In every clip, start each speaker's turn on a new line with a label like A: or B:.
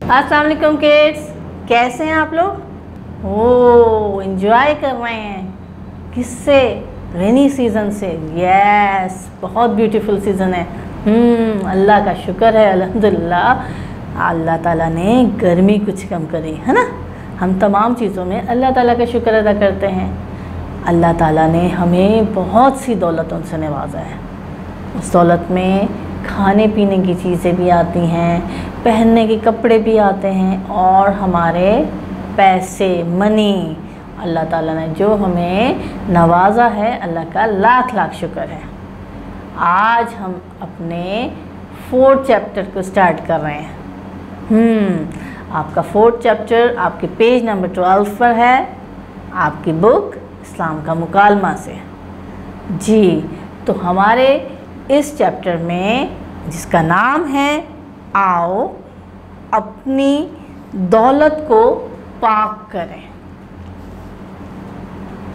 A: अस्सलाम वालेकुम किड्स, कैसे हैं आप लोग? ओ एंजॉय कर रहे हैं किससे? रेनी सीज़न से। यस, बहुत ब्यूटीफुल सीज़न है। अल्लाह का शुक्र है, अल्हम्दुलिल्लाह अल्लाह ताला ने गर्मी कुछ कम करी है ना। हम तमाम चीज़ों में अल्लाह ताला का शुक्र अदा करते हैं। अल्लाह ताला ने हमें बहुत सी दौलतों से नवाजा है। उस दौलत में खाने पीने की चीज़ें भी आती हैं, पहनने के कपड़े भी आते हैं, और हमारे पैसे, मनी, अल्लाह ताला ने जो हमें नवाजा है, अल्लाह का लाख लाख शुक्र है। आज हम अपने 4th चैप्टर को स्टार्ट कर रहे हैं। आपका 4th चैप्टर आपके पेज नंबर 12 पर है, आपकी बुक इस्लाम का मुकालमा से। जी, तो हमारे इस चैप्टर में जिसका नाम है आओ अपनी दौलत को पाक करें।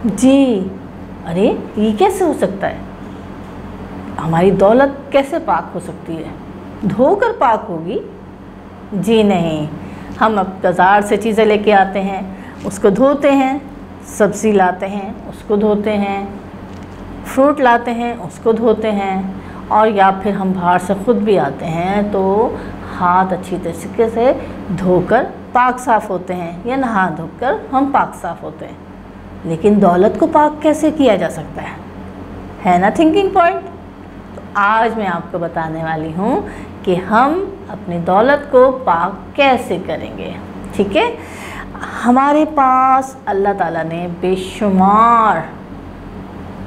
A: जी, अरे ये कैसे हो सकता है? हमारी दौलत कैसे पाक हो सकती है? धोकर पाक होगी? जी नहीं, हम अब बाज़ार से चीज़ें लेके आते हैं, उसको धोते हैं, सब्ज़ी लाते हैं उसको धोते हैं, फ्रूट लाते हैं उसको धोते हैं, और या फिर हम बाहर से ख़ुद भी आते हैं तो हाथ अच्छी तरीके से धोकर पाक साफ़ होते हैं, या नहा धोकर हम पाक साफ़ होते हैं। लेकिन दौलत को पाक कैसे किया जा सकता है ना थिंकिंग पॉइंट? तो आज मैं आपको बताने वाली हूँ कि हम अपनी दौलत को पाक कैसे करेंगे। ठीक है, हमारे पास अल्लाह ताला ने बेशुमार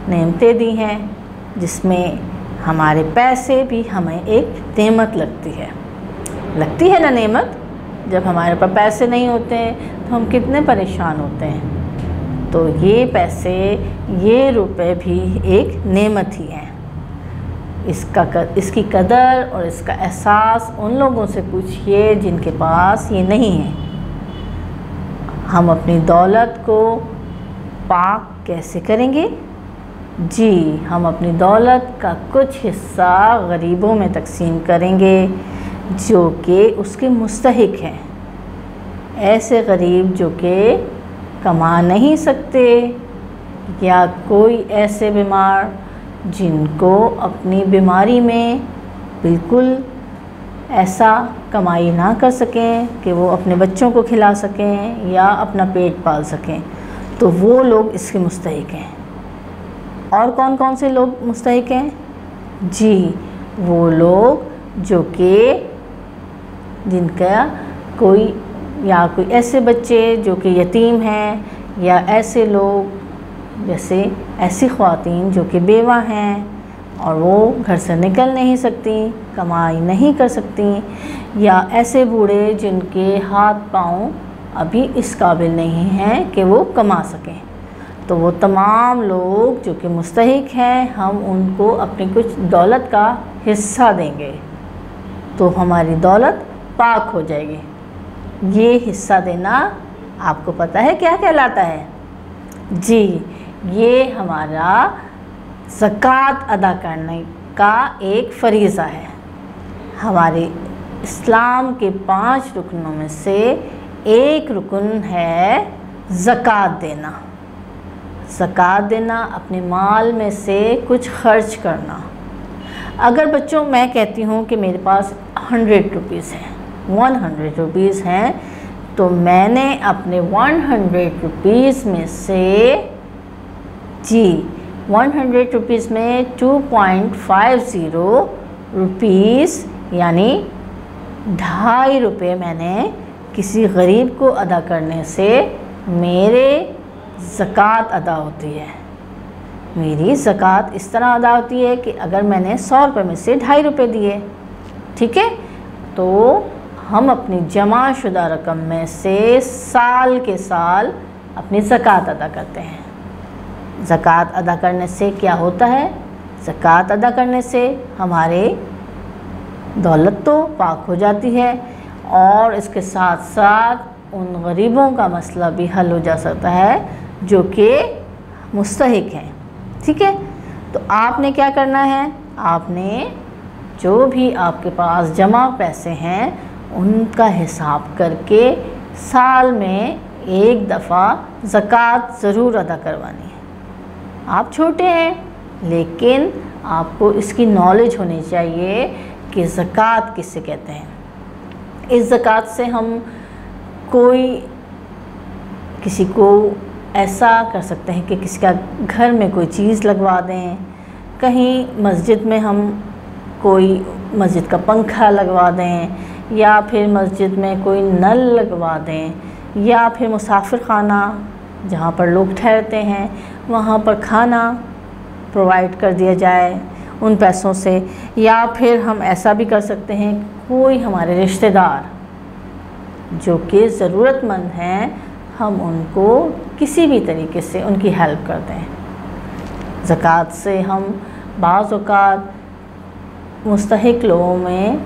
A: नेमतें दी हैं, जिसमें हमारे पैसे भी हमें एक नेमत लगती है ना नेमत। जब हमारे पास पैसे नहीं होते हैं तो हम कितने परेशान होते हैं। तो ये पैसे, ये रुपए भी एक नेमत ही है। इसकी कदर और इसका एहसास उन लोगों से पूछिए जिनके पास ये नहीं है। हम अपनी दौलत को पाक कैसे करेंगे? जी, हम अपनी दौलत का कुछ हिस्सा गरीबों में तकसीम करेंगे जो कि उसके मुस्तहिक हैं। ऐसे गरीब जो कि कमा नहीं सकते, या कोई ऐसे बीमार जिनको अपनी बीमारी में बिल्कुल ऐसा कमाई ना कर सकें कि वो अपने बच्चों को खिला सकें या अपना पेट पाल सकें, तो वो लोग इसके मुस्तहिक हैं। और कौन कौन से लोग मुस्तहिक हैं? जी, वो लोग जो कि जिनका कोई ऐसे बच्चे जो कि यतीम हैं, या ऐसे लोग जैसे ऐसी ख़वातीन जो कि बेवा हैं और वो घर से निकल नहीं सकती, कमाई नहीं कर सकती, या ऐसे बूढ़े जिनके हाथ पाँव अभी इस काबिल नहीं हैं कि वो कमा सकें। तो वो तमाम लोग जो कि मुस्तहिक हैं, हम उनको अपनी कुछ दौलत का हिस्सा देंगे, तो हमारी दौलत पाक हो जाएगी। ये हिस्सा देना आपको पता है क्या कहलाता है? जी, ये हमारा ज़कात अदा करने का एक फ़रीज़ा है। हमारे इस्लाम के 5 रुकनों में से एक रुकन है ज़कात देना। ज़कात देना, अपने माल में से कुछ खर्च करना। अगर बच्चों मैं कहती हूँ कि मेरे पास 100 रुपीज़ हैं, 100 रुपीज़ हैं, तो मैंने अपने 100 रुपीज़ में से 100 रुपीज़ में 2.50 रुपीज़ यानी 2.5 रुपये मैंने किसी गरीब को अदा करने से मेरे ज़कात अदा होती है। मेरी ज़कात इस तरह अदा होती है कि अगर मैंने 100 रुपये में से 2.5 रुपये दिए, ठीक है, तो हम अपनी जमा शुदा रकम में से साल के साल अपनी ज़कात अदा करते हैं। ज़कात अदा करने से क्या होता है? ज़कात अदा करने से हमारे दौलत तो पाक हो जाती है, और इसके साथ साथ उन गरीबों का मसला भी हल हो जा सकता है जो कि मुस्तहिक हैं। ठीक है, तो आपने क्या करना है? आपने जो भी आपके पास जमा पैसे हैं उनका हिसाब करके साल में एक दफ़ा ज़कात ज़रूर अदा करवानी है। आप छोटे हैं लेकिन आपको इसकी नॉलेज होनी चाहिए कि ज़कात किससे कहते हैं। इस ज़कात से हम किसी को ऐसा कर सकते हैं कि किसी का घर में कोई चीज़ लगवा दें, कहीं मस्जिद में हम कोई मस्जिद का पंखा लगवा दें, या फिर मस्जिद में कोई नल लगवा दें, या फिर मुसाफिर खाना जहाँ पर लोग ठहरते हैं वहाँ पर खाना प्रोवाइड कर दिया जाए उन पैसों से। या फिर हम ऐसा भी कर सकते हैं, कोई हमारे रिश्तेदार जो कि ज़रूरतमंद हैं, हम उनको किसी भी तरीके से उनकी हेल्प कर दें। ज़कात से हम बाज़ औक़ात मुस्तहिक़ लोगों में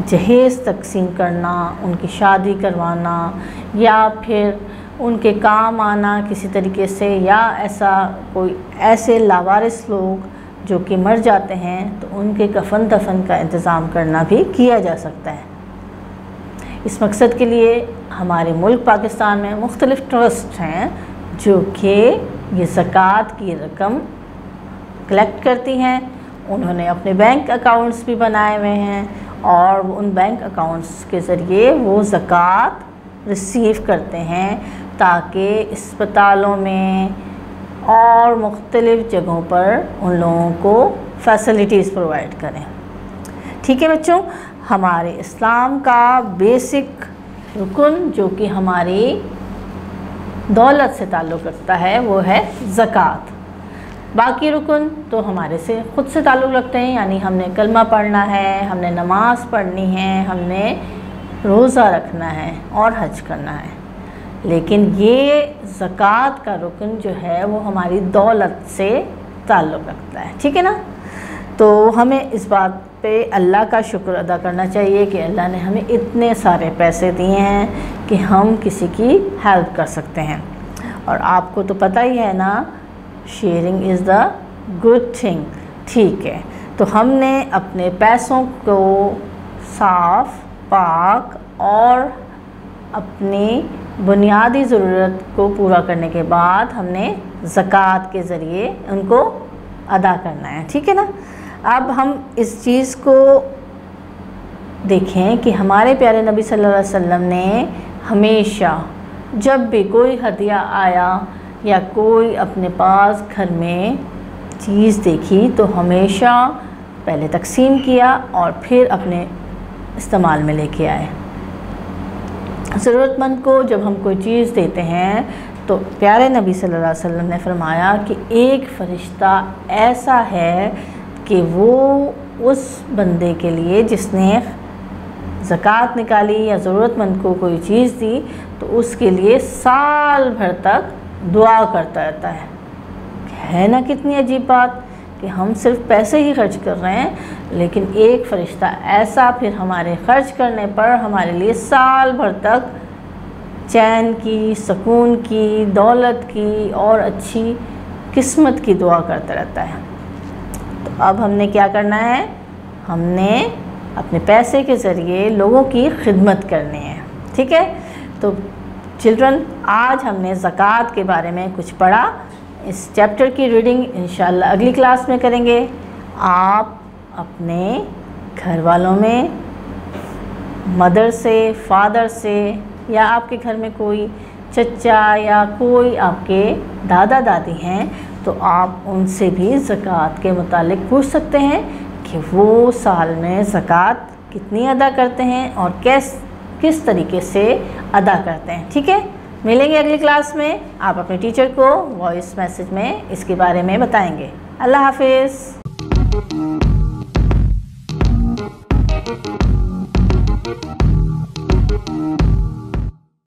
A: जहेज़ तक़सीम करना, उनकी शादी करवाना, या फिर उनके काम आना किसी तरीके से, या ऐसे लावारिस लोग जो कि मर जाते हैं तो उनके कफ़न दफन का इंतज़ाम करना भी किया जा सकता है। इस मकसद के लिए हमारे मुल्क पाकिस्तान में मुख्तलिफ़ ट्रस्ट हैं जो कि ये ज़कात की रकम कलेक्ट करती हैं। उन्होंने अपने बैंक अकाउंट्स भी बनाए हुए हैं और उन बैंक अकाउंट्स के ज़रिए वो ज़कात रिसीव करते हैं ताकि अस्पतालों में और मुख्तलिफ़ जगहों पर उन लोगों को फैसिलिटीज़ प्रोवाइड करें। ठीक है बच्चों, हमारे इस्लाम का बेसिक रुकन जो कि हमारी दौलत से ताल्लुक़ रखता है वो है ज़कात। बाकी रुकन तो हमारे से ख़ुद से ताल्लुक़ रखते हैं, यानी हमने कलमा पढ़ना है, हमने नमाज़ पढ़नी है, हमने रोज़ा रखना है और हज करना है। लेकिन ये ज़कात का रुकन जो है वो हमारी दौलत से ताल्लुक़ रखता है। ठीक है ना। तो हमें इस बात पे अल्लाह का शुक्र अदा करना चाहिए कि अल्लाह ने हमें इतने सारे पैसे दिए हैं कि हम किसी की हेल्प कर सकते हैं। और आपको तो पता ही है ना, sharing is the good thing. ठीक है, तो हमने अपने पैसों को साफ़ पाक और अपनी बुनियादी ज़रूरत को पूरा करने के बाद हमने ज़कात के ज़रिए उनको अदा करना है। ठीक है ना। अब हम इस चीज़ को देखें कि हमारे प्यारे नबी सल्लल्लाहु अलैहि वसल्लम ने हमेशा जब भी कोई हदिया आया या कोई अपने पास घर में चीज़ देखी तो हमेशा पहले तकसीम किया और फिर अपने इस्तेमाल में लेके आए। ज़रूरतमंद को जब हम कोई चीज़ देते हैं तो प्यारे नबी सल्लल्लाहु अलैहि वसल्लम ने फरमाया कि एक फ़रिश्ता ऐसा है कि वो उस बंदे के लिए जिसने ज़कात निकाली या ज़रूरतमंद को कोई चीज़ दी तो उसके लिए साल भर तक दुआ करता रहता है ना। कितनी अजीब बात कि हम सिर्फ पैसे ही खर्च कर रहे हैं, लेकिन एक फ़रिश्ता ऐसा फिर हमारे खर्च करने पर हमारे लिए साल भर तक चैन की, सुकून की, दौलत की और अच्छी किस्मत की दुआ करता रहता है। तो अब हमने क्या करना है, हमने अपने पैसे के ज़रिए लोगों की खिदमत करनी है। ठीक है। तो चिल्ड्रन, आज हमने ज़कात के बारे में कुछ पढ़ा। इस चैप्टर की रीडिंग इंशाल्लाह अगली क्लास में करेंगे। आप अपने घर वालों में मदर से, फादर से, या आपके घर में कोई चचा या कोई आपके दादा दादी हैं तो आप उनसे भी ज़कात के मुतालिक पूछ सकते हैं कि वो साल में ज़कात कितनी अदा करते हैं और किस तरीके से अदा करते हैं। ठीक है। मिलेंगे अगली क्लास में। आप अपने टीचर को वॉइस मैसेज में इसके बारे में बताएंगे। अल्लाह हाफिज़।